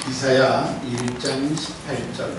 이사야 1장 18절.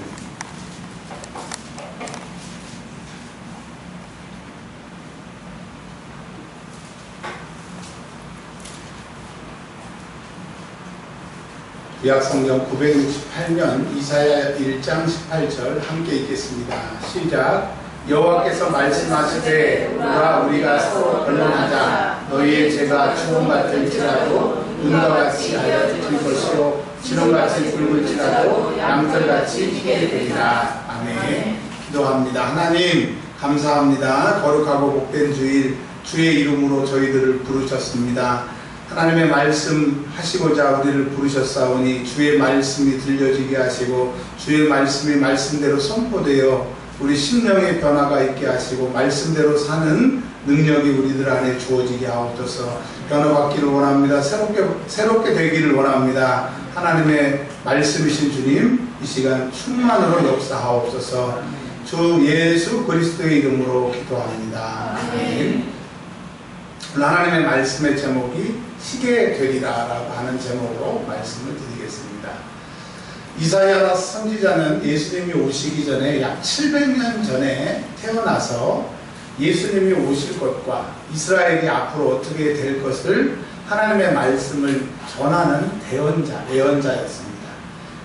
구약성경 968면 이사야 1장 18절 함께 읽겠습니다. 시작. 여호와께서 말씀하시되 오라 우리가 서로 변론하자. 너희의 죄가 추원 같을지라도 눈과 같이 하여질 것이요 지렁같이 붉을지라도 양털같이 희게 되리라. 아멘. 기도합니다. 하나님 감사합니다. 거룩하고 복된 주일 주의 이름으로 저희들을 부르셨습니다. 하나님의 말씀 하시고자 우리를 부르셨사오니 주의 말씀이 들려지게 하시고 주의 말씀이 말씀대로 선포되어 우리 심령의 변화가 있게 하시고 말씀대로 사는 능력이 우리들 안에 주어지게 하옵소서. 변화받기를 원합니다. 새롭게 되기를 원합니다. 하나님의 말씀이신 주님 이 시간 충만으로 역사하옵소서. 주 예수 그리스도의 이름으로 기도합니다. 아멘. 하나님의 말씀의 제목이 희게 되리라 라고 하는 제목으로 말씀을 드리겠습니다. 이사야 선지자는 예수님이 오시기 전에 약 700년 전에 태어나서 예수님이 오실 것과 이스라엘이 앞으로 어떻게 될 것을 하나님의 말씀을 전하는 예언자였습니다.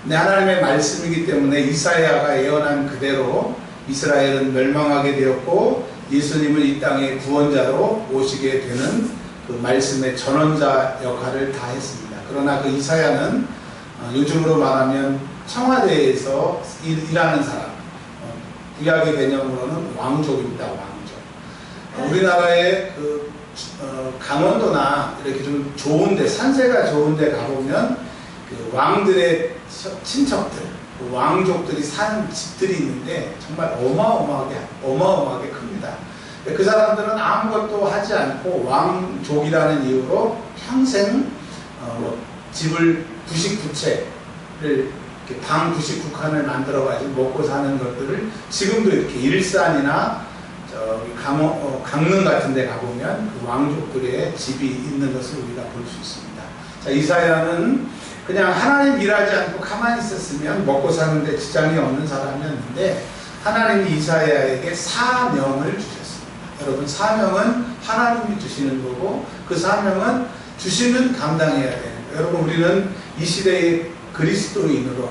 근데 하나님의 말씀이기 때문에 이사야가 예언한 그대로 이스라엘은 멸망하게 되었고 예수님은 이 땅의 구원자로 오시게 되는 그 말씀의 전원자 역할을 다 했습니다. 그러나 그 이사야는 요즘으로 말하면 청와대에서 일하는 사람, 구약의 개념으로는 왕족입니다. 왕족. 우리나라의 그 강원도나 이렇게 좀 좋은데 산세가 좋은데 가보면 그 왕들의 친척들, 그 왕족들이 사는 집들이 있는데 정말 어마어마하게 큽니다. 그 사람들은 아무것도 하지 않고 왕족이라는 이유로 평생 집을 99채를 방 99칸을 만들어가지고 먹고 사는 것들을 지금도 이렇게 일산이나 강릉 같은 데 가보면 그 왕족들의 집이 있는 것을 우리가 볼 수 있습니다. 자, 이사야는 그냥 하나님 일하지 않고 가만히 있었으면 먹고 사는데 지장이 없는 사람이었는데 하나님이 이사야에게 사명을 주셨습니다. 여러분, 사명은 하나님이 주시는 거고 그 사명은 주시면 감당해야 되는 거예요. 여러분, 우리는 이 시대의 그리스도인으로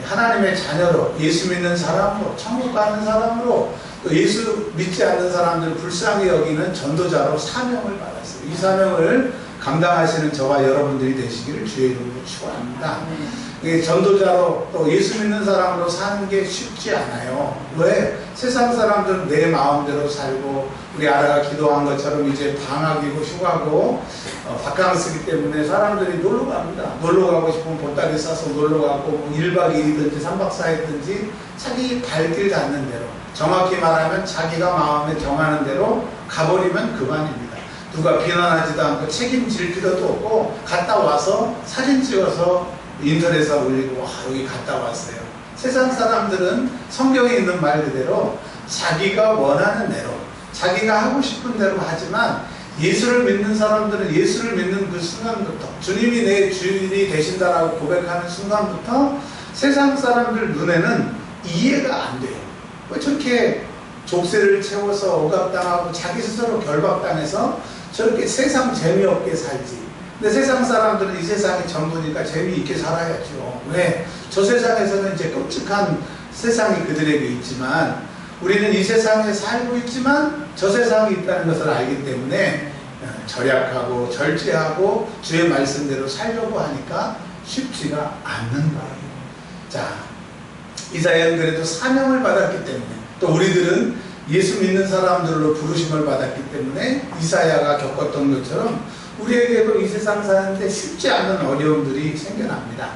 하나님의 자녀로 예수 믿는 사람으로 천국 가는 사람으로 또 예수 믿지 않는 사람들을 불쌍히 여기는 전도자로 사명을 받았어요. 이 사명을 감당하시는 저와 여러분들이 되시기를 주의 이름으로 축원합니다. 전도자로 또 예수 믿는 사람으로 사는 게 쉽지 않아요. 왜? 세상 사람들은 내 마음대로 살고 우리 아라가 기도한 것처럼 이제 방학이고 휴가고 바캉스기 때문에 사람들이 놀러 갑니다. 놀러 가고 싶으면 보따리 싸서 놀러 가고 1박 2일이든지 3박 4일이든지 자기 발길 닿는 대로, 정확히 말하면 자기가 마음에 정하는 대로 가버리면 그만입니다. 누가 비난하지도 않고 책임질 필요도 없고 갔다 와서 사진 찍어서 인터넷에 올리고 와 여기 갔다 왔어요. 세상 사람들은 성경에 있는 말 그대로 자기가 원하는 대로 자기가 하고 싶은 대로 하지만 예수를 믿는 사람들은 예수를 믿는 그 순간부터 주님이 내 주인이 되신다라고 고백하는 순간부터 세상 사람들 눈에는 이해가 안 돼요. 왜 저렇게 족쇄를 채워서 억압당하고 자기 스스로 결박당해서 저렇게 세상 재미없게 살지. 근데 세상 사람들은 이 세상이 전부니까 재미있게 살아야죠. 왜? 저 세상에서는 이제 끔찍한 세상이 그들에게 있지만 우리는 이 세상에 살고 있지만 저 세상이 있다는 것을 알기 때문에 절약하고 절제하고 주의 말씀대로 살려고 하니까 쉽지가 않는 거예요. 자, 이사야는 그래도 사명을 받았기 때문에 또 우리들은 예수 믿는 사람들로 부르심을 받았기 때문에 이사야가 겪었던 것처럼 우리에게도 이 세상 사는데 쉽지 않은 어려움들이 생겨납니다.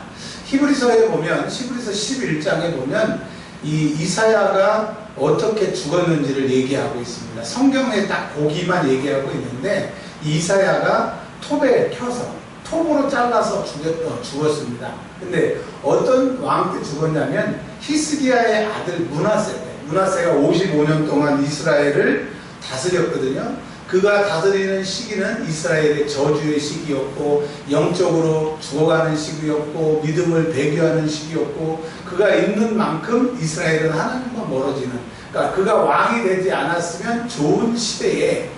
히브리서에 보면 히브리서 11장에 보면 이 이사야가 어떻게 죽었는지를 얘기하고 있습니다. 성경에 딱 고기만 얘기하고 있는데 이사야가 톱에 켜서 톱으로 잘라서 죽었습니다. 근데 어떤 왕 때 죽었냐면 히스기야의 아들 므낫세 때. 므낫세가 55년 동안 이스라엘을 다스렸거든요. 그가 다스리는 시기는 이스라엘의 저주의 시기였고, 영적으로 죽어가는 시기였고, 믿음을 배교하는 시기였고, 그가 있는 만큼 이스라엘은 하나님과 멀어지는, 그러니까 그가 왕이 되지 않았으면 좋은 시대에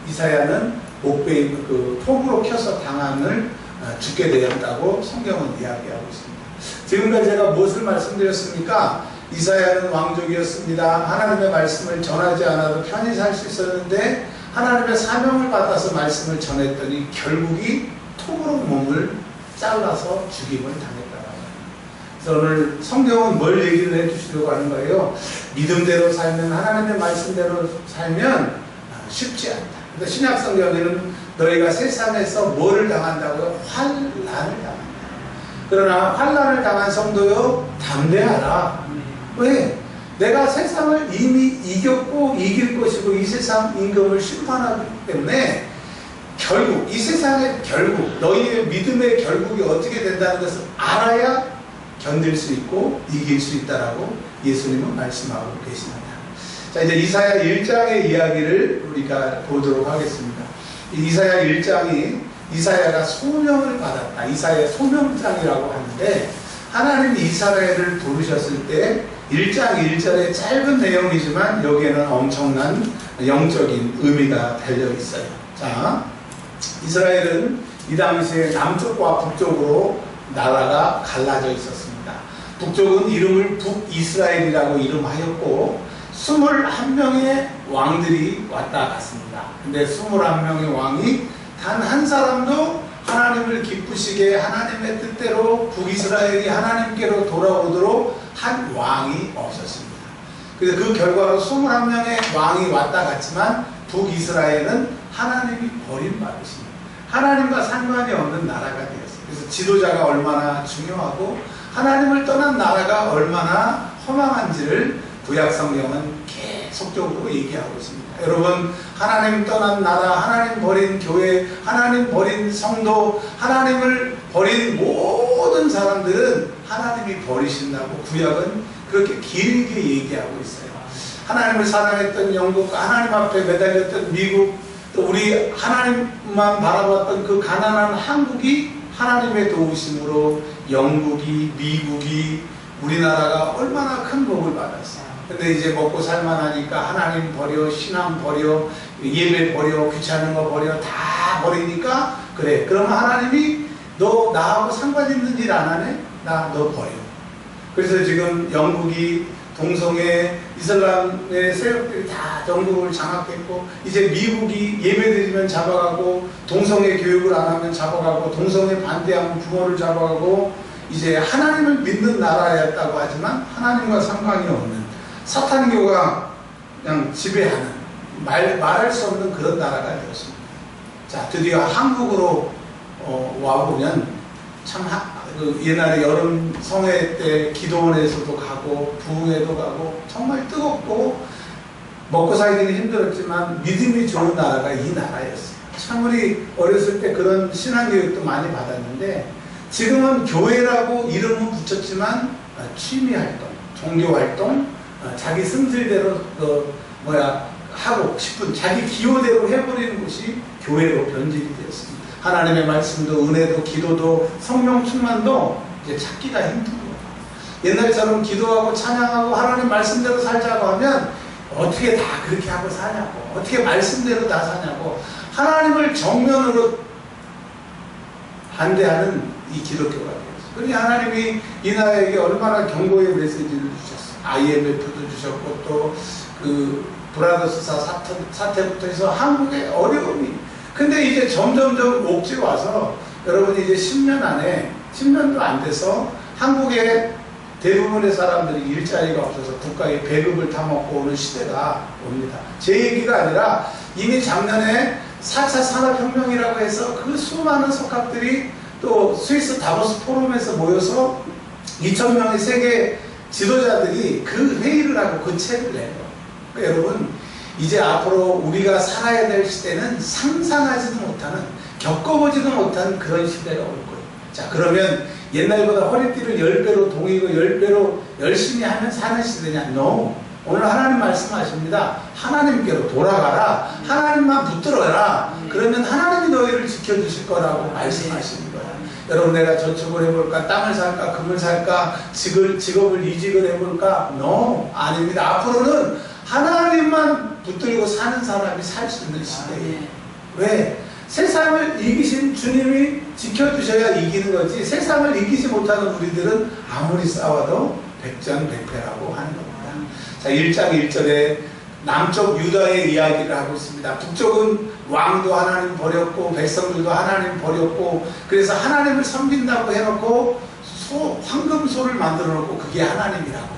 이사야는 목베이 그 톱으로 켜서 당함을 죽게 되었다고 성경은 이야기하고 있습니다. 지금까지 제가 무엇을 말씀드렸습니까? 이사야는 왕족이었습니다. 하나님의 말씀을 전하지 않아도 편히 살 수 있었는데 하나님의 사명을 받아서 말씀을 전했더니 결국이 톱으로 몸을 잘라서 죽임을 당했다고 합니다. 그래서 오늘 성경은 뭘 얘기를 해주시려고 하는 거예요? 믿음대로 살면, 하나님의 말씀대로 살면 쉽지 않다. 근데 신약 성경에는 너희가 세상에서 뭐를 당한다고요? 환난을 당한다. 그러나 환난을 당한 성도요, 담대하라. 왜? 내가 세상을 이미 이겼고 이길 것이고 이 세상 임금을 심판하기 때문에 결국 이 세상의 결국, 너희의 믿음의 결국이 어떻게 된다는 것을 알아야 견딜 수 있고 이길 수 있다라고 예수님은 말씀하고 계십니다. 자, 이제 이사야 1장의 이야기를 우리가 보도록 하겠습니다. 이사야 1장이 이사야가 소명을 받았다. 이사야 소명장이라고 하는데, 하나님이 이스라엘을 부르셨을 때 1장 1절의 짧은 내용이지만 여기에는 엄청난 영적인 의미가 달려 있어요. 자, 이스라엘은 이 당시에 남쪽과 북쪽으로 나라가 갈라져 있었습니다. 북쪽은 이름을 북이스라엘이라고 이름하였고 21명의 왕들이 왔다 갔습니다. 근데 21명의 왕이 단 한 사람도 하나님을 기쁘시게 하나님의 뜻대로 북이스라엘이 하나님께로 돌아오도록 한 왕이 없었습니다. 그래서 그 결과로 21명의 왕이 왔다 갔지만 북이스라엘은 하나님이 버림받으십니다. 하나님과 상관이 없는 나라가 되었습니다. 그래서 지도자가 얼마나 중요하고 하나님을 떠난 나라가 얼마나 허망한지를 구약성경은 계속적으로 얘기하고 있습니다. 여러분, 하나님 떠난 나라, 하나님 버린 교회, 하나님 버린 성도, 하나님을 버린 모든 사람들은 하나님이 버리신다고 구약은 그렇게 길게 얘기하고 있어요. 하나님을 사랑했던 영국, 하나님 앞에 매달렸던 미국, 또 우리 하나님만 바라봤던 그 가난한 한국이 하나님의 도우심으로 영국이, 미국이, 우리나라가 얼마나 큰 복을 받았어요. 근데 이제 먹고 살만하니까 하나님 버려, 신앙 버려, 예배 버려, 귀찮은 거 버려, 다 버리니까 그래. 그러면 하나님이 너 나하고 상관 있는 일 안 하네? 나 너 버려. 그래서 지금 영국이 동성애, 이슬람의 세력들이 다 영국을 장악했고, 이제 미국이 예배드리면 잡아가고, 동성애 교육을 안 하면 잡아가고, 동성애 반대하면 부모를 잡아가고, 이제 하나님을 믿는 나라였다고 하지만 하나님과 상관이 없는 사탄교가 그냥 지배하는, 말할 수 없는 그런 나라가 되었습니다. 자, 드디어 한국으로 와보면 참 옛날에 여름 성회 때 기도원에서도 가고 부흥회도 가고 정말 뜨겁고 먹고 살기는 힘들었지만 믿음이 좋은 나라가 이 나라였어요. 참 우리 어렸을 때 그런 신앙교육도 많이 받았는데, 지금은 교회라고 이름은 붙였지만 취미활동, 종교활동, 자기 승질대로 하고 싶은 자기 기호대로 해버리는 것이 교회로 변질이 되었습니다. 하나님의 말씀도 은혜도 기도도 성령 충만도 이제 찾기가 힘든 거예요. 옛날처럼 기도하고 찬양하고 하나님 말씀대로 살자고 하면 어떻게 다 그렇게 하고 사냐고, 어떻게 말씀대로 다 사냐고, 하나님을 정면으로 반대하는 이 기독교가 되었어요. 그러니 하나님이 이 나라에게 얼마나 경고의 메시지를 주셨어요. IMF도 주셨고 또 그 브라더스사 사태부터 해서 한국의 어려움이, 근데 이제 점점점 옥지 와서 여러분이 이제 10년 안에, 10년도 안 돼서 한국의 대부분의 사람들이 일자리가 없어서 국가의 배급을 타먹고 오는 시대가 옵니다. 제 얘기가 아니라 이미 작년에 4차 산업혁명이라고 해서 그 수많은 석학들이 또 스위스 다보스 포럼에서 모여서 2,000명의 세계 지도자들이 그 회의를 하고 그 책을 내요. 그러니까 여러분, 이제 앞으로 우리가 살아야 될 시대는 상상하지도 못하는, 겪어보지도 못한 그런 시대가 올 거예요. 자, 그러면 옛날보다 허리띠를 10배로 동이고 10배로 열심히 하면 사는 시대냐? No. 오늘 하나님 말씀하십니다. 하나님께로 돌아가라. 하나님만 붙들어라. 그러면 하나님이 너희를 지켜주실 거라고 말씀하시는 거예요. 여러분, 내가 저축을 해볼까? 땅을 살까? 금을 살까? 직업을 이직을 해볼까? No, 아닙니다. 앞으로는 하나님만 붙들고 사는 사람이 살 수 있는 시대예요. 왜? 세상을 이기신 주님이 지켜주셔야 이기는 거지, 세상을 이기지 못하는 우리들은 아무리 싸워도 백전백패라고 하는 겁니다. 자, 1장 1절에 남쪽 유다의 이야기를 하고 있습니다. 북쪽은 왕도 하나님 버렸고 백성들도 하나님 버렸고, 그래서 하나님을 섬긴다고 해놓고 황금소를 만들어 놓고 그게 하나님이라고,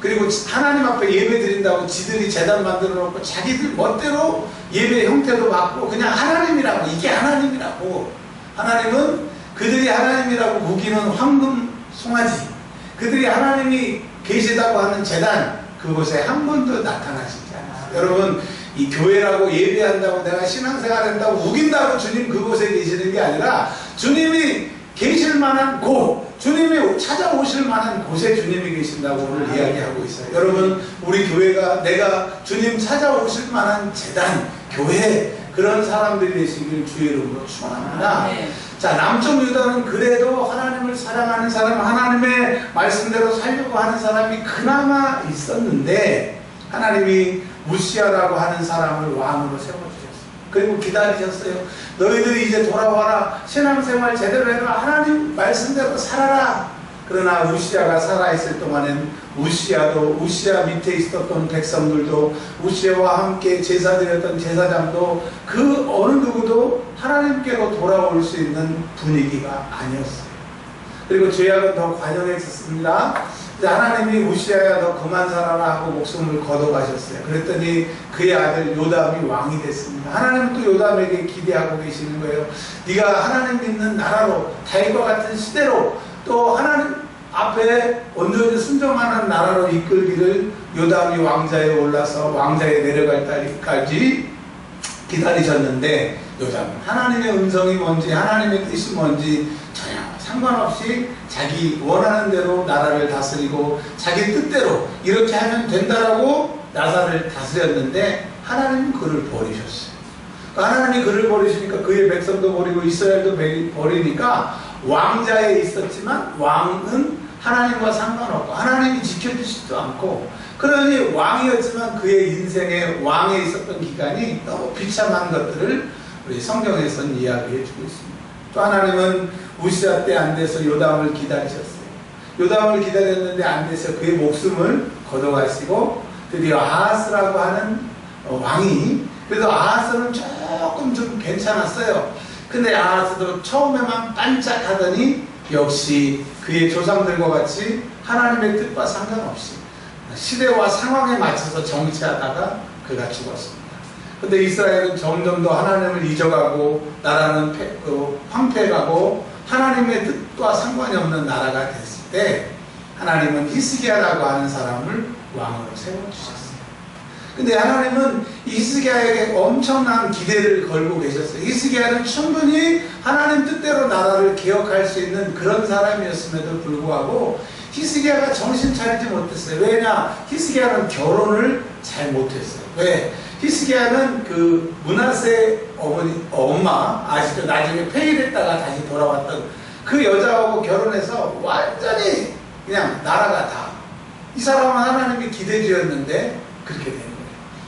그리고 하나님 앞에 예배 드린다고 지들이 제단 만들어 놓고 자기들 멋대로 예배 형태도 바꾸고 그냥 하나님이라고, 이게 하나님이라고. 하나님은 그들이 하나님이라고 우기는 황금 송아지, 그들이 하나님이 계시다고 하는 제단, 그곳에 한 번도 나타나시지 않았어요. 여러분, 이 교회라고 예배한다고 내가 신앙생활 한다고 우긴다고 주님 그곳에 계시는 게 아니라, 주님이 계실 만한 곳, 주님이 찾아오실 만한 곳에 주님이 계신다고 오늘 이야기하고 있어요. 여러분, 우리 교회가 내가 주님 찾아오실 만한 재단, 교회, 그런 사람들이 되시길 주의 이름으로 축원합니다. 자, 남쪽 유다는 그래도 하나님을 사랑하는 사람, 하나님의 말씀대로 살려고 하는 사람이 그나마 있었는데, 하나님이 우시아라고 하는 사람을 왕으로 세워주셨어요. 그리고 기다리셨어요. 너희들이 이제 돌아와라. 신앙생활 제대로 해라. 하나님 말씀대로 살아라. 그러나 우시아가 살아있을 동안엔 우시아 밑에 있었던 백성들도, 우시아와 함께 제사드렸던 제사장도 그 어느 누구도 하나님께로 돌아올 수 있는 분위기가 아니었어요. 그리고 죄악은 더 관영했었습니다. 하나님이 우시아야 너 그만 살아라 하고 목숨을 걷어가셨어요. 그랬더니 그의 아들 요담이 왕이 됐습니다. 하나님은 또 요담에게 기대하고 계시는 거예요. 네가 하나님 믿는 나라로, 다윗과 같은 시대로, 또 하나님 앞에 온전히 순종하는 나라로 이끌기를 요담이 왕자에 올라서 왕자에 내려갈 때까지 기다리셨는데, 요담은 하나님의 음성이 뭔지, 하나님의 뜻이 뭔지 전혀 상관없이 자기 원하는 대로 나라를 다스리고 자기 뜻대로 이렇게 하면 된다라고 나라를 다스렸는데, 하나님은 그를 버리셨어요. 하나님이 그를 버리시니까 그의 백성도 버리고 이스라엘도 버리니까 왕자에 있었지만 왕은 하나님과 상관없고 하나님이 지켜주시지도 않고, 그러니 왕이었지만 그의 인생에 왕에 있었던 기간이 너무 비참한 것들을 우리 성경에서는 이야기해 주고 있습니다. 또 하나님은 우시아 때 안 돼서 요담을 기다리셨어요. 요담을 기다렸는데 안 돼서 그의 목숨을 걷어가시고, 드디어 아하스라고 하는 왕이, 그래도 아하스는 조금 좀 괜찮았어요. 근데 아하스도 처음에만 반짝하더니 역시 그의 조상들과 같이 하나님의 뜻과 상관없이 시대와 상황에 맞춰서 정치하다가 그가 죽었습니다. 근데 이스라엘은 점점 더 하나님을 잊어가고 나라는 황폐해가고 하나님의 뜻과 상관이 없는 나라가 됐을 때, 하나님은 히스기야라고 하는 사람을 왕으로 세워주셨어요. 근데 하나님은 히스기야에게 엄청난 기대를 걸고 계셨어요. 히스기야는 충분히 하나님 뜻대로 나라를 개혁할 수 있는 그런 사람이었음에도 불구하고 히스기야가 정신 차리지 못했어요. 왜냐? 히스기야는 결혼을 잘 못했어요. 왜? 히스기야는 그 므낫세 엄마 아시죠? 나중에 폐위됐다가 다시 돌아왔던 그 여자하고 결혼해서 완전히 그냥 나라가 다, 이 사람은 하나님이 기대주였는데 그렇게 된 거예요.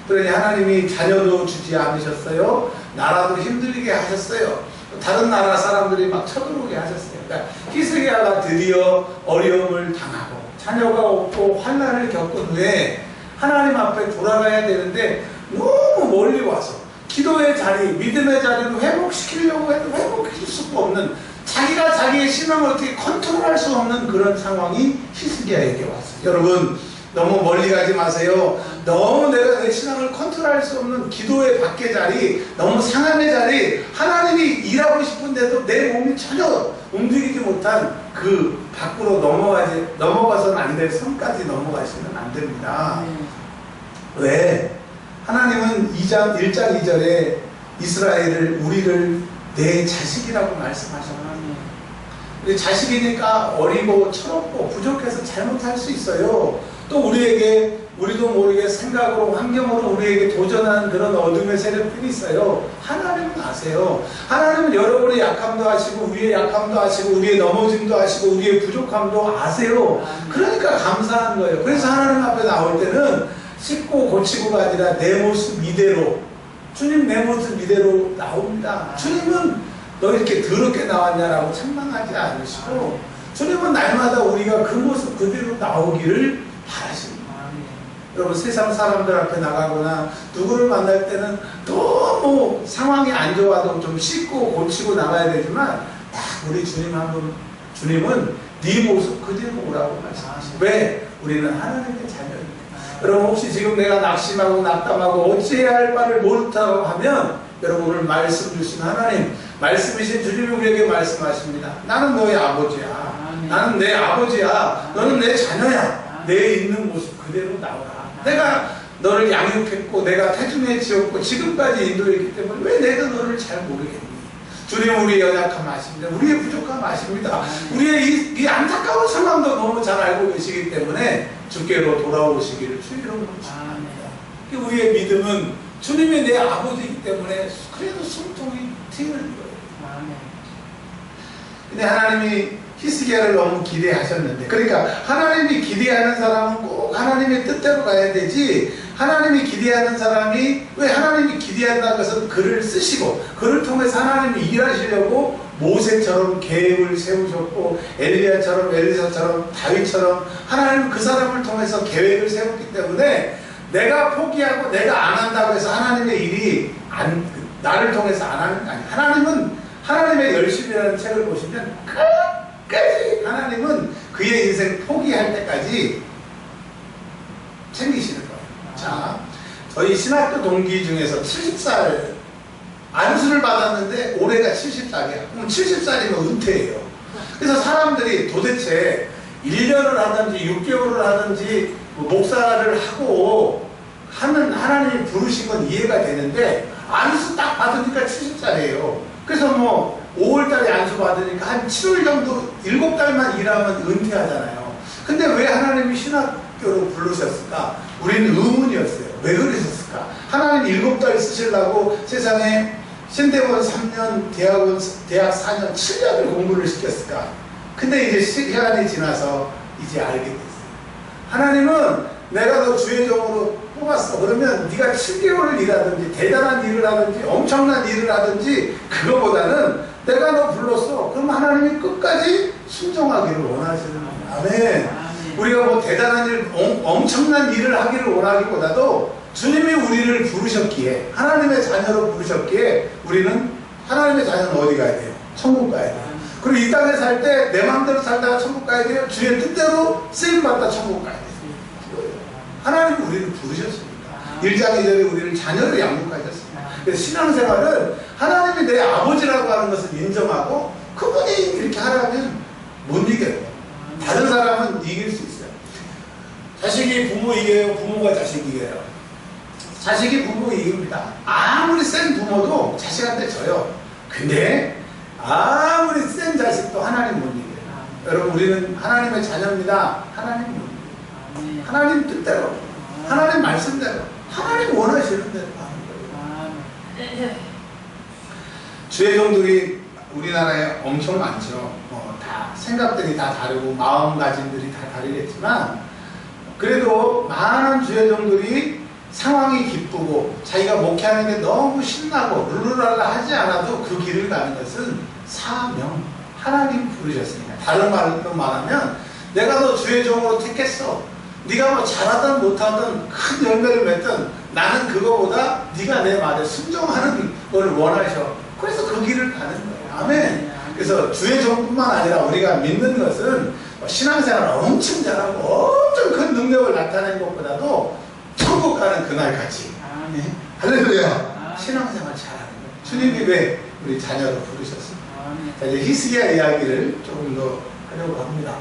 그러니 하나님이 자녀도 주지 않으셨어요. 나라도 힘들게 하셨어요. 다른 나라 사람들이 막 쳐들어오게 하셨어요. 그러니까 히스기야가 드디어 어려움을 당하고 자녀가 없고 환난을 겪은 후에 하나님 앞에 돌아가야 되는데, 너무 멀리 와서 기도의 자리, 믿음의 자리를 회복시키려고 해도 회복시킬 수가 없는, 자기가 자기의 신앙을 어떻게 컨트롤할 수 없는 그런 상황이 히스기야에게 왔어요. 여러분, 너무 멀리 가지 마세요. 너무 내가 내 신앙을 컨트롤할 수 없는 기도의 밖의 자리, 너무 상함의 자리, 하나님이 일하고 싶은데도 내 몸이 전혀 움직이지 못한 그 밖으로 넘어가서는 안 될 선까지 넘어가시면 안 됩니다. 왜? 하나님은 1장 2절에 이스라엘을, 우리를 내 자식이라고 말씀하셨거든요. 근데 자식이니까 어리고 철없고 부족해서 잘못할 수 있어요. 또 우리에게 우리도 모르게 생각으로 환경으로 우리에게 도전하는 그런 어둠의 세력들이 있어요. 하나님은 아세요. 하나님은 여러분의 약함도 아시고 우리의 약함도 아시고 우리의 넘어짐도 아시고 우리의 부족함도 아세요. 그러니까 감사한 거예요. 그래서 하나님 앞에 나올 때는 씻고 고치고가 아니라 내 모습 이대로, 주님 내 모습 이대로 나옵니다. 주님은 너 이렇게 더럽게 나왔냐라고 책망하지 않으시고 주님은 날마다 우리가 그 모습 그대로 나오기를 바라십니다. 여러분 세상 사람들 앞에 나가거나 누구를 만날 때는 너무 상황이 안 좋아도 좀 씻고 고치고 나가야 되지만 딱 우리 주님 한번 주님은 네 모습 그대로 오라고 말씀하시죠. 왜? 우리는 하나님의 자녀입니다. 여러분 혹시 지금 내가 낙심하고 낙담하고 어찌해야 할 바를 모른다고 하면 여러분 오늘 말씀 주신 하나님 말씀이신 주님이 우리에게 말씀하십니다. 나는 너의 아버지야. 나는 내 아버지야. 너는 내 자녀야. 내 있는 모습 그대로 나오라. 내가 너를 양육했고 내가 태중에 지었고 지금까지 인도했기 때문에 왜 내가 너를 잘 모르겠니? 주님 우리의 연약함 아십니다. 우리의 부족함 아십니다. 우리의 이 안타까운 상황도 너무 잘 알고 계시기 때문에 주께로 돌아오시기를 주의 이름으로 축원합니다. 우리의 믿음은 주님이 내 아버지이기 때문에 그래도 숨통이 트이는 거예요. 근데 하나님이 히스기야를 너무 기대하셨는데, 그러니까 하나님이 기대하는 사람은 꼭 하나님의 뜻대로 가야 되지, 하나님이 기대하는 사람이 왜 하나님이 기대한다는 것은 글을 쓰시고 그를 통해서 하나님이 일하시려고 모세처럼 계획을 세우셨고 엘리야처럼 엘리사처럼 다윗처럼 하나님은 그 사람을 통해서 계획을 세웠기 때문에 내가 포기하고 내가 안 한다고 해서 하나님의 일이 나를 통해서 안 하는 게 아니에요. 하나님은 하나님의 열심이라는 책을 보시면 끝까지 하나님은 그의 인생 포기할 때까지 챙기시는 거예요. 자, 저희 신학교 동기 중에서 70살 안수를 받았는데 올해가 70살이야. 그럼 70살이면 은퇴예요. 그래서 사람들이 도대체 1년을 하든지 6개월을 하든지 목사를 하고 하는 하나님이 부르신 건 이해가 되는데 안수 딱 받으니까 70살이에요. 그래서 뭐 5월달에 안수 받으니까 한 7월 정도 7달만 일하면 은퇴하잖아요. 근데 왜 하나님이 신학교로 부르셨을까? 우리는 의문이었어요. 왜 그러셨을까? 하나님 7달 쓰시려고 세상에 신대원 3년, 대학 4년, 7년을 공부를 시켰을까? 근데 이제 시간이 지나서 이제 알게 됐어요. 하나님은 내가 너 주의 종으로 뽑았어. 그러면 네가 7개월을 일하든지 대단한 일을 하든지 엄청난 일을 하든지 그거보다는 내가 너 불렀어. 그럼 하나님이 끝까지 순종하기를 원하시는 거예요. 아멘. 우리가 뭐 대단한 일, 엄청난 일을 하기를 원하기보다도 주님이 우리를 부르셨기에 하나님의 자녀로 부르셨기에 우리는 하나님의 자녀는 어디 가야 돼요? 천국 가야 돼요. 그리고 이 땅에 살 때 내 마음대로 살다가 천국 가야 돼요. 주의 뜻대로 쓰임받다 천국 가야 돼요. 하나님이 우리를 부르셨습니다. 1장 2절에 우리를 자녀로 양육하셨습니다. 그래서 신앙생활은 하나님이 내 아버지라고 하는 것을 인정하고 그분이 이렇게 하라면 못 이겨요. 다른 사람은 이길 수 있어요. 자식이 부모 이겨요. 부모가 자식 이겨요. 자식이 부모 이깁니다. 아무리 센 부모도 자식한테 져요. 근데 아무리 센 자식도 하나님 못 이겨요. 여러분 우리는 하나님의 자녀입니다. 하나님 못 이겨요. 하나님 뜻대로, 하나님 말씀대로, 하나님 원하시는 대로 하는 거예요. 주의 종들이 우리나라에 엄청 많죠. 다 생각들이 다 다르고 마음가짐들이 다 다르겠지만 그래도 많은 주의 종들이 상황이 기쁘고 자기가 목회하는 게 너무 신나고 룰루랄라 하지 않아도 그 길을 가는 것은 사명, 하나님 부르셨으니까. 다른 말로 말하면 내가 너 주의 종으로 택했어. 네가 뭐 잘하든 못하든 큰 열매를 맺든 나는 그거보다 네가 내 말에 순종하는 걸 원하셔. 그래서 그 길을 가는 거예요. 아멘. 그래서 주의 종뿐만 아니라 우리가 믿는 것은 신앙생활을 엄청 잘하고 엄청 큰 능력을 나타내는 것보다도 천국 가는 그날까지. 아멘. 할렐루야. 신앙생활 잘하는 거예요. 주님이 왜 우리 자녀로 부르셨습니까? 자, 이제 히스기야 이야기를 조금 더 하려고 합니다.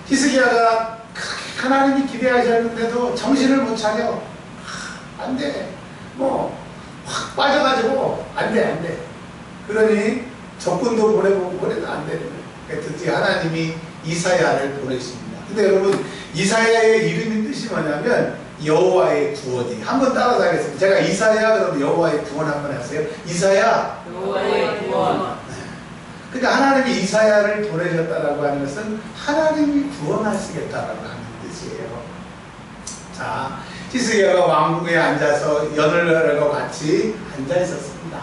히스기야가 하나님이 기대하셨는데도 정신을 못 차려. 안 돼. 확 빠져가지고 안 돼. 그러니 적군도 보내보고 그래도 안 되는 거예요. 드디어 하나님이 이사야를 보내십니다. 근데 여러분 이사야의 이름이 뜻이 뭐냐면 여호와의 구원이. 한번 따라서 하겠습니다. 제가 이사야 그러면 여호와의 구원 한번 하세요. 이사야 여호와의 구원. 그러니까 하나님이 이사야를 보내셨다라고 하는 것은 하나님이 구원하시겠다라고 하는 뜻이에요. 자, 히스기야가 왕궁에 앉아서 여늘과 같이 앉아 있었습니다.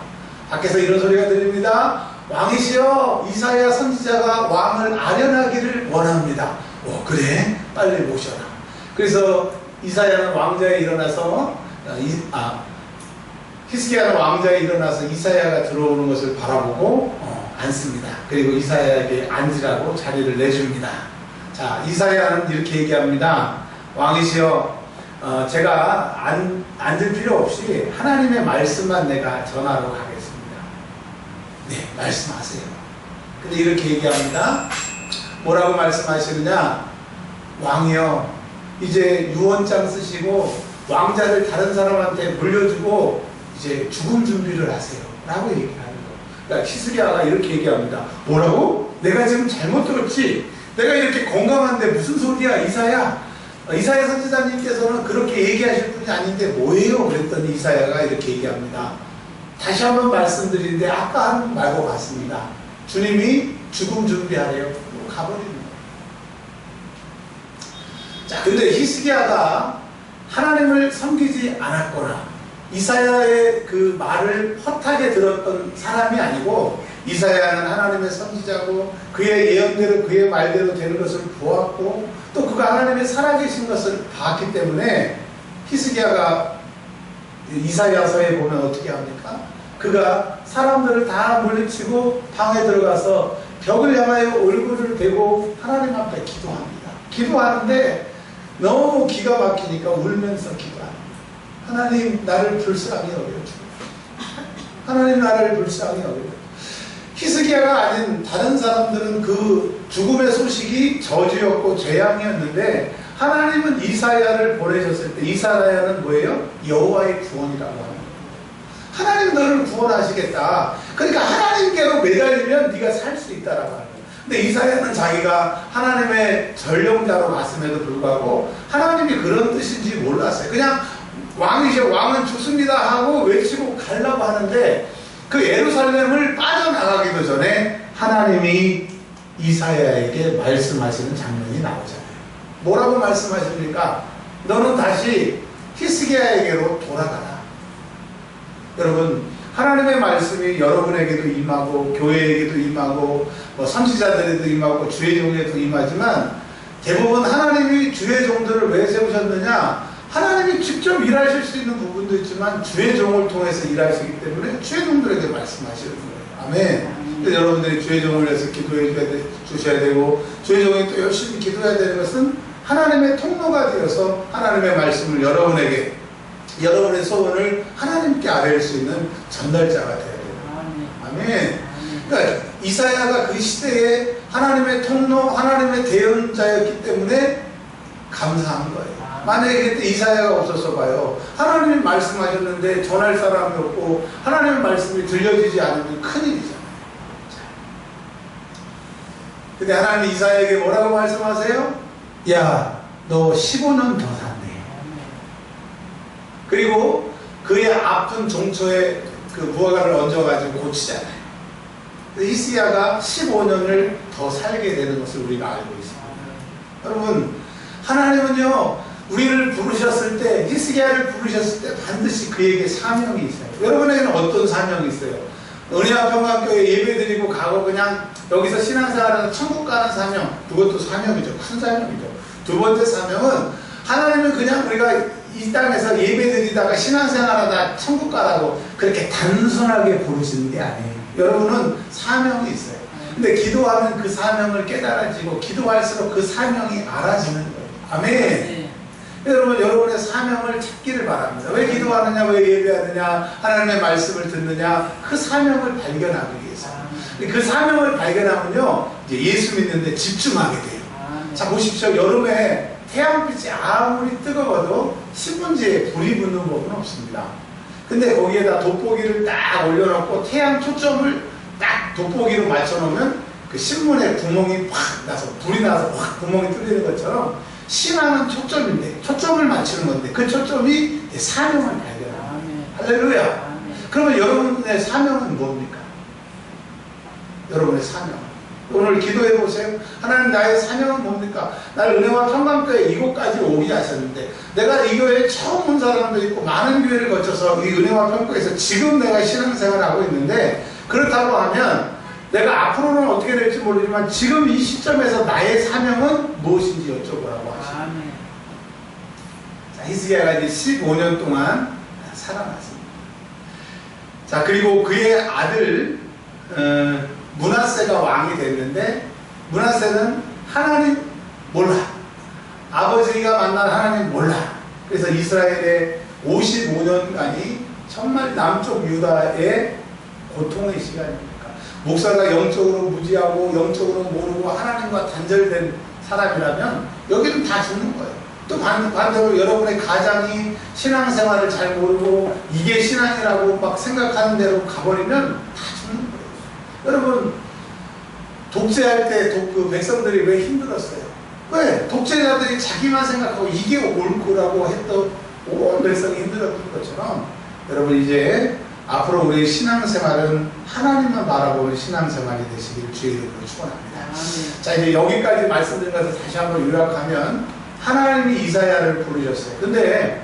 밖에서 이런 소리가 들립니다. 왕이시여, 이사야 선지자가 왕을 아련하기를 원합니다. 그래? 빨리 모셔라. 그래서 이사야는 왕자에 일어나서 히스기야는 왕자에 일어나서 이사야가 들어오는 것을 바라보고 앉습니다. 그리고 이사야에게 앉으라고 자리를 내줍니다. 자, 이사야는 이렇게 얘기합니다. 왕이시여, 제가 앉을 필요 없이 하나님의 말씀만 내가 전하러 가겠습니다. 네, 말씀하세요. 근데 이렇게 얘기합니다. 뭐라고 말씀하시느냐? 왕이여, 이제 유언장 쓰시고 왕자를 다른 사람한테 물려주고 이제 죽을 준비를 하세요. 라고 얘기하는 거예요. 그러니까 히스기야가 이렇게 얘기합니다. 뭐라고? 내가 지금 잘못 들었지? 내가 이렇게 공감한데 무슨 소리야, 이사야? 이사야 선지자님께서는 그렇게 얘기하실 분이 아닌데 뭐예요? 그랬더니 이사야가 이렇게 얘기합니다. 다시 한번 말씀드리는데 아까 한 말고 같습니다. 주님이 죽음 준비하래요. 가버리는 거예요. 자, 근데 히스기야가 하나님을 섬기지 않았거나 이사야의 그 말을 헛하게 들었던 사람이 아니고, 이사야는 하나님의 선지자고 그의 예언대로 그의 말대로 되는 것을 보았고 또 그가 하나님의 살아계신 것을 봤기 때문에 히스기야가 이사야서에 보면 어떻게 합니까? 그가 사람들을 다 물리치고 방에 들어가서 벽을 향하여 얼굴을 대고 하나님 앞에 기도합니다. 기도하는데 너무 기가 막히니까 울면서 기도합니다. 하나님, 나를 불쌍히 여겨주고, 하나님, 나를 불쌍히 여겨주고. 히스기야가 아닌 다른 사람들은 그 죽음의 소식이 저주였고 재앙이었는데, 하나님은 이사야를 보내셨을 때 이사야는 뭐예요? 여호와의 구원이라고 하는 거예요. 하나님 너를 구원하시겠다. 그러니까 하나님께로 매달리면 네가 살 수 있다라고 하는 거예요. 근데 이사야는 자기가 하나님의 전령자로 왔음에도 불구하고 하나님이 그런 뜻인지 몰랐어요. 그냥 왕은 죽습니다 하고 외치고 가려고 하는데, 그 예루살렘을 빠져나가기도 전에 하나님이 이사야에게 말씀하시는 장면이 나오잖아요. 뭐라고 말씀하십니까? 너는 다시 히스기야에게로 돌아가라. 여러분, 하나님의 말씀이 여러분에게도 임하고 교회에게도 임하고 선지자들에도 임하고 주의 종에도 임하지만, 대부분 하나님이 주의 종들을 왜 세우셨느냐? 하나님이 직접 일하실 수 있는 부분도 있지만 주의 종을 통해서 일하시기 때문에 주의 종들에게 말씀하시는 거예요. 아멘. 그래서 여러분들이 주의 종을 위해서 기도해 주셔야 되고, 주의 종이 또 열심히 기도해야 되는 것은 하나님의 통로가 되어서 하나님의 말씀을 여러분에게, 여러분의 소원을 하나님께 아뢰일 수 있는 전달자가 되어야 돼요. 아멘. 그러니까 이사야가 그 시대에 하나님의 통로, 하나님의 대언자였기 때문에 감사한 거예요. 만약에 그때 이사야가 없었어 봐요. 하나님이 말씀하셨는데 전할 사람이 없고 하나님의 말씀이 들려지지 않으면 큰일이잖아요. 근데 하나님이 이사야에게 뭐라고 말씀하세요? 야, 너 15년 더 산대. 그리고 그의 아픈 종초에 그 부하가를 얹어가지고 고치잖아요. 히스기야가 15년을 더 살게 되는 것을 우리가 알고 있습니다. 여러분, 하나님은요, 우리를 부르셨을 때, 히스기야를 부르셨을 때 반드시 그에게 사명이 있어요. 여러분에게는 어떤 사명이 있어요? 은혜와평강교회 예배드리고 가고 그냥 여기서 신앙생활하는 천국 가는 사명, 그것도 사명이죠. 큰 사명이죠. 두 번째 사명은, 하나님은 그냥 우리가 이 땅에서 예배드리다가 신앙생활하다 천국 가라고 그렇게 단순하게 부르시는 게 아니에요. 여러분은 사명이 있어요. 근데 기도하면 그 사명을 깨달아지고, 기도할수록 그 사명이 알아지는 거예요. 아멘. 여러분, 여러분의 사명을 찾기를 바랍니다. 왜 기도하느냐, 왜 예배하느냐, 하나님의 말씀을 듣느냐, 그 사명을 발견하기 위해서. 그 사명을 발견하면요, 이제 예수 믿는데 집중하게 돼요. 자, 보십시오. 여름에 태양빛이 아무리 뜨거워도 신문지에 불이 붙는 법은 없습니다. 근데 거기에다 돋보기를 딱 올려놓고 태양 초점을 딱 돋보기로 맞춰놓으면 그 신문에 구멍이 확 나서 불이 나서 확 구멍이 뚫리는 것처럼 신앙은 초점인데 초점을 맞추는 건데 그 초점이 사명을 발견합니다. 할렐루야. 그러면 여러분의 사명은 뭡니까? 여러분의 사명. 오늘 기도해 보세요. 하나님 나의 사명은 뭡니까? 나를 은혜와 평강교회 이곳까지 오게 하셨는데 내가 이 교회에 처음 온 사람도 있고 많은 교회를 거쳐서 이 은혜와 평강에서 지금 내가 신앙생활을 하고 있는데 그렇다고 하면 내가 앞으로는 어떻게 될지 모르지만 지금 이 시점에서 나의 사명은 무엇인지 여쭤보라고 하십니다. 자, 히스기야가 이제 15년 동안 살아났습니다. 자, 그리고 그의 아들 므낫세가 왕이 됐는데 므낫세는 하나님 몰라. 아버지가 만난 하나님 몰라. 그래서 이스라엘의 55년간이 정말 남쪽 유다의 고통의 시간입니다. 목사가 영적으로 무지하고 영적으로 모르고 하나님과 단절된 사람이라면 여기는 다 죽는 거예요. 또 반대로 여러분의 가장이 신앙생활을 잘 모르고 이게 신앙이라고 막 생각하는 대로 가버리면 다 죽는 거예요. 여러분 독재할 때 그 백성들이 왜 힘들었어요? 왜? 독재자들이 자기만 생각하고 이게 옳고라고 했던 온 백성이 힘들었던 것처럼 여러분 이제 앞으로 우리의 신앙생활은 하나님만 바라보는 신앙생활이 되시기를 주의 이름으로 축원합니다. 자, 이제 여기까지 말씀드린 것을 다시 한번 요약하면 하나님이 이사야를 부르셨어요. 근데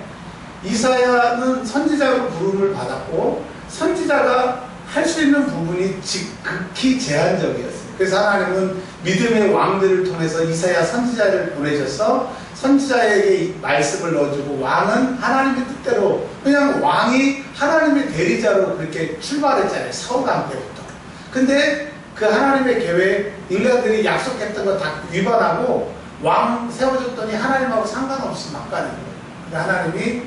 이사야는 선지자로 부름을 받았고 선지자가 할 수 있는 부분이 극히 제한적이었어요. 그래서 하나님은 믿음의 왕들을 통해서 이사야 선지자를 보내셔서 선지자에게 말씀을 넣어주고 왕은 하나님의 뜻대로 그냥 왕이 하나님의 대리자로 그렇게 출발했잖아요. 사울왕 때부터. 근데 그 하나님의 계획 인간들이 약속했던 거 다 위반하고 왕 세워줬더니 하나님하고 상관없이 막 가는 거예요. 그러니까 하나님이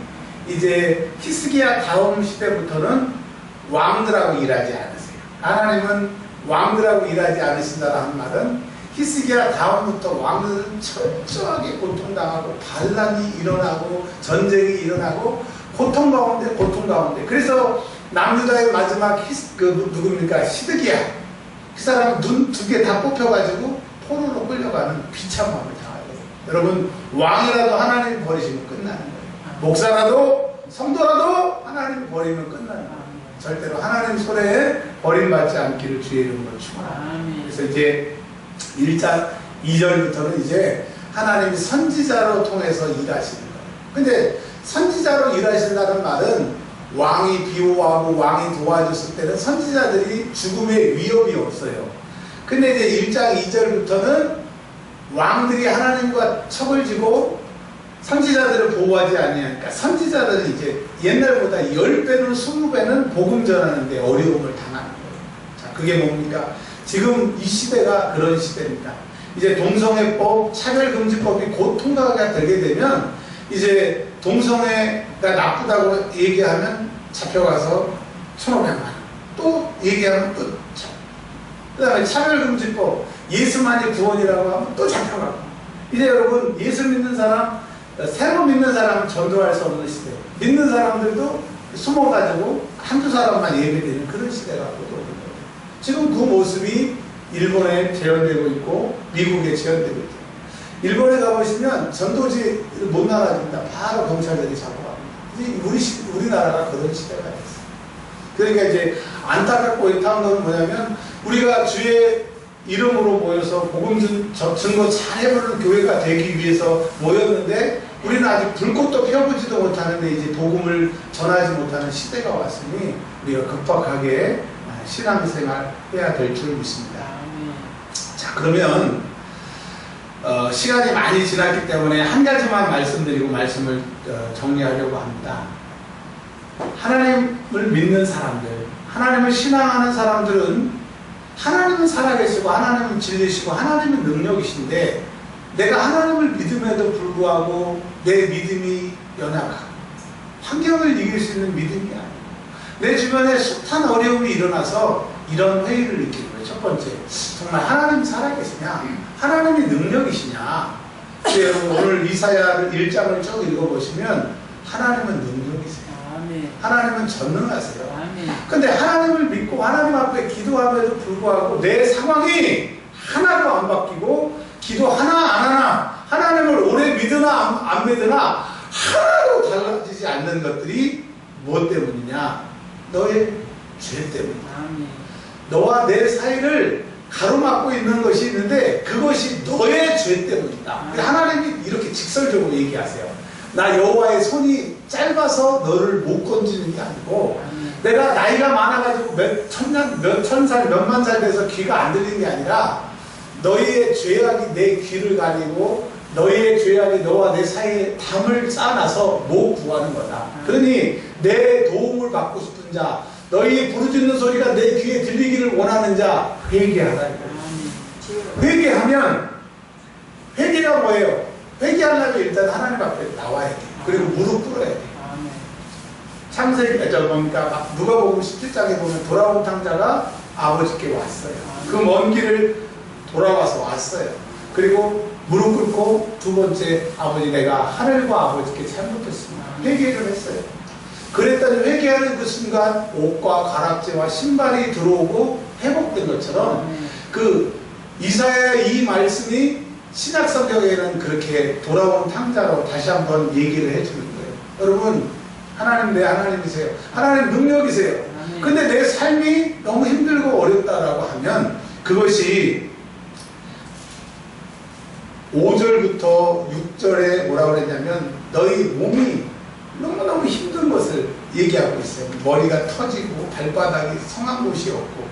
이제 히스기야 다음 시대부터는 왕들하고 일하지 않으세요. 하나님은 왕들하고 일하지 않으신다는 말은 히스기야 다음부터 왕들은 철저하게 고통당하고 반란이 일어나고 전쟁이 일어나고 고통 가운데 그래서 남유다의 마지막 누굽니까? 시드기야. 그 사람 눈 두 개 다 뽑혀가지고 포로로 끌려가는 비참함을 당하거든요. 여러분 왕이라도 하나님 버리시면 끝나는 거예요. 목사라도 성도라도 하나님 버리면 끝나는 거예요. 절대로 하나님 손에 버림받지 않기를 주의 이름으로 축원합니다. 그래서 이제 1장 2절부터는 이제 하나님이 선지자로 통해서 일하시는 거예요. 근데 선지자로 일하신다는 말은 왕이 비호하고 왕이 도와줬을 때는 선지자들이 죽음의 위협이 없어요. 근데 이제 1장 2절부터는 왕들이 하나님과 척을 지고 선지자들을 보호하지 아니하니까 선지자들은 이제 옛날보다 10배는 20배는 복음 전하는데 어려움을 당하는 거예요. 자, 그게 뭡니까? 지금 이 시대가 그런 시대입니다. 이제 동성애법, 차별금지법이 곧 통과가 되게 되면 이제 동성애가 나쁘다고 얘기하면 잡혀가서 1,500만 원. 또 얘기하면 또 그 다음에 차별금지법, 예수만이 구원이라고 하면 또 잡혀가고. 이제 여러분 예수 믿는 사람, 새로 믿는 사람은 전도할 수 없는 시대. 믿는 사람들도 숨어가지고 한두 사람만 예배드리는 그런 시대가 곧 오는 거예요. 지금 그 모습이 일본에 재현되고 있고 미국에 재현되고 있죠. 일본에 가보시면 전도지 못 나가집니다. 바로 경찰들이 잡아갑니다. 이제 우리나라가 그런 시대가 됐어요. 그러니까 이제 안타깝고 있다는 건 뭐냐면 우리가 주의 이름으로 모여서 복음 증거 잘 해보는 교회가 되기 위해서 모였는데 우리는 아직 불꽃도 펴보지도 못하는데 이제 복음을 전하지 못하는 시대가 왔으니 우리가 급박하게 신앙생활 해야 될 줄 믿습니다. 자, 그러면 시간이 많이 지났기 때문에 한 가지만 말씀드리고 말씀을 정리하려고 합니다. 하나님을 믿는 사람들, 하나님을 신앙하는 사람들은 하나님은 살아계시고 하나님은 진리시고 하나님은 능력이신데 내가 하나님을 믿음에도 불구하고 내 믿음이 연약하고 환경을 이길 수 있는 믿음이 아니고 내 주변에 숱한 어려움이 일어나서 이런 회의를 느끼는 거예요. 첫 번째, 정말 하나님 살아계시냐? 하나님이 능력이시냐? 여러분 오늘 이사야 1장을 쭉 읽어보시면 하나님은 능력이세요. 하나님은 전능하세요. 근데 하나님을 믿고 하나님 앞에 기도함에도 불구하고 내 상황이 하나도 안 바뀌고 기도 하나 안 하나 하나님을 오래 믿으나 안 믿으나 하나도 달라지지 않는 것들이 무엇 때문이냐? 너의 죄 때문이다. 너와 내 사이를 가로막고 있는 것이 있는데 그것이 너의 죄 때문이다. 하나님이 이렇게 직설적으로 얘기하세요. 나 여호와의 손이 짧아서 너를 못 건지는 게 아니고 내가 나이가 많아가지고 몇 천살 몇만 살 돼서 귀가 안 들리는 게 아니라 너희의 죄악이 내 귀를 가리고 너희의 죄악이 너와 내 사이에 담을 쌓아놔서 못 구하는 거다. 그러니 내 도움을 받고 싶은 자, 너희의 부르짖는 소리가 내 귀에 들리기를 원하는 자 회개하라. 회개하면 회개가 뭐예요? 회개하려면 일단 하나님 앞에 나와야 돼. 그리고 무릎 꿇어야 돼. 창세기 그러니까 누가복음 17장에 보면 돌아온 탕자가 아버지께 왔어요. 그 먼 길을 돌아와서 왔어요. 그리고 무릎 꿇고 두 번째, 아버지 내가 하늘과 아버지께 잘못했습니다. 회개를 했어요. 그랬더니 회개하는 그 순간 옷과 가락지와 신발이 들어오고 회복된 것처럼 그 이사야의 이 말씀이 신약 성경에는 그렇게 돌아온 탕자로 다시 한번 얘기를 해주는 거예요. 여러분, 하나님 내 하나님이세요. 하나님 능력이세요. 근데 내 삶이 너무 힘들고 어렵다라고 하면 그것이 5절부터 6절에 뭐라고 그랬냐면 너희 몸이 너무너무 힘든 것을 얘기하고 있어요. 머리가 터지고 발바닥이 성한 곳이 없고,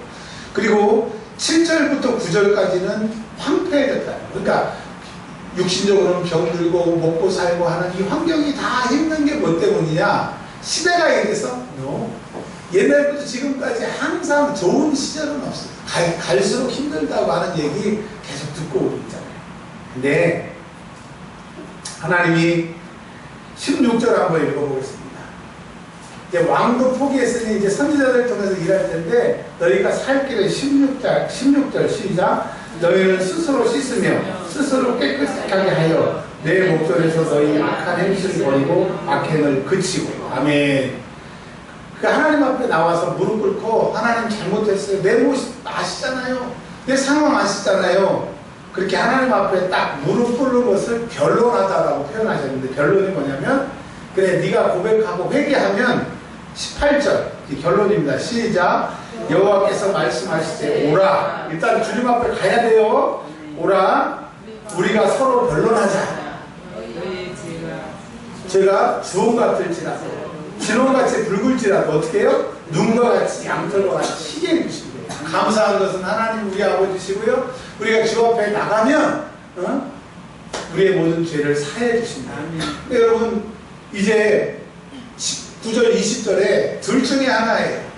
그리고 7절부터 9절까지는 황폐해졌다. 그러니까 육신적으로는 병들고 먹고 살고 하는 이 환경이 다 힘든 게 뭐 때문이냐? 시대가 이래서 옛날부터 지금까지 항상 좋은 시절은 없어요. 갈수록 힘들다고 하는 얘기 계속 듣고 오고 있잖아요. 근데 하나님이 16절 한번 읽어보겠습니다. 이제 왕도 포기했으니 이제 선지자들 통해서 일할 텐데 너희가 살 길을 16절 시작. 너희는 스스로 씻으며 스스로 깨끗하게 하여 내 목전에서 너희 악한 행실을 버리고 악행을 그치고. 아멘. 그 하나님 앞에 나와서 무릎 꿇고 하나님 잘못했어요. 내 모습 아시잖아요. 내 상황 아시잖아요. 그렇게 하나님 앞에 딱 무릎 꿇는 것을 변론하다라고 표현하셨는데, 변론이 뭐냐면 그래 네가 고백하고 회개하면 18절 결론입니다. 시작. 여호와께서 말씀하시되 오라. 일단 주님 앞에 가야 돼요. 오라. 우리가 서로 변론하자. 제가 주홍 같을지라도 진홍같이 붉을지라도 어떻게 해요? 눈과 같이 양털과 같이 희게 해주시고요. 감사한 것은 하나님 우리 아버지시고요. 우리가 주 앞에 나가면 우리의 모든 죄를 사해 주신다. 여러분 이제 19절 20절에 둘 중에 하나예요.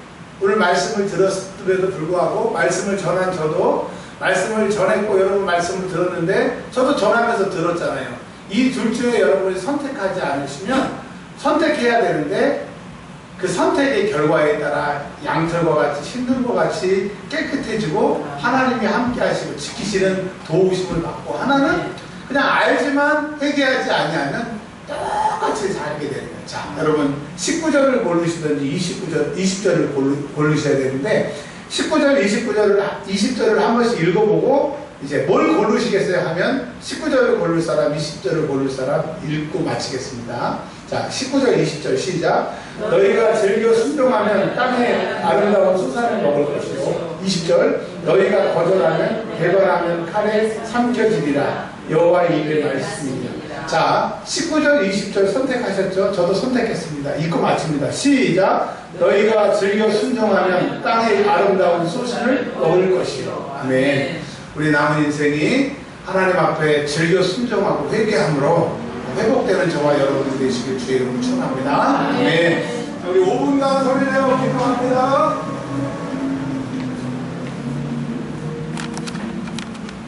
오늘 말씀을 들었음에도 불구하고 말씀을 전한 저도 말씀을 전했고 여러분 말씀을 들었는데 저도 전하면서 들었잖아요. 이 둘 중에 여러분이 선택하지 않으시면 선택해야 되는데 그 선택의 결과에 따라 양털과 같이 흰눈과 같이 깨끗해지고 하나님이 함께 하시고 지키시는 도우심을 받고, 하나는 그냥 알지만 회개하지 아니하면 똑같이 살게 되는 거예요. 자, 여러분 19절을 고르시든지 20절을 고르셔야 되는데 19절, 20절을 한 번씩 읽어보고 이제 뭘 고르시겠어요 하면 19절을 고를 사람, 20절을 고를 사람 읽고 마치겠습니다. 자, 19절, 20절 시작. 너희가 즐겨 순종하면 땅의 아름다운 수산을 먹을 것이고, 20절 너희가 거절하면 배반하면 칼에 삼켜지리라. 여호와의 입의 말씀입니다. 자, 19절, 20절 선택하셨죠? 저도 선택했습니다. 읽고 마칩니다. 시작. 너희가 즐겨 순종하면 땅의 아름다운 소신을 먹을 것이요. 아멘. 우리 남은 인생이 하나님 앞에 즐겨 순종하고 회개함으로 회복되는 저와 여러분이 되시길 주의 이름으로 축원합니다. 아멘. 우리 5분간 소리내어 기도합니다.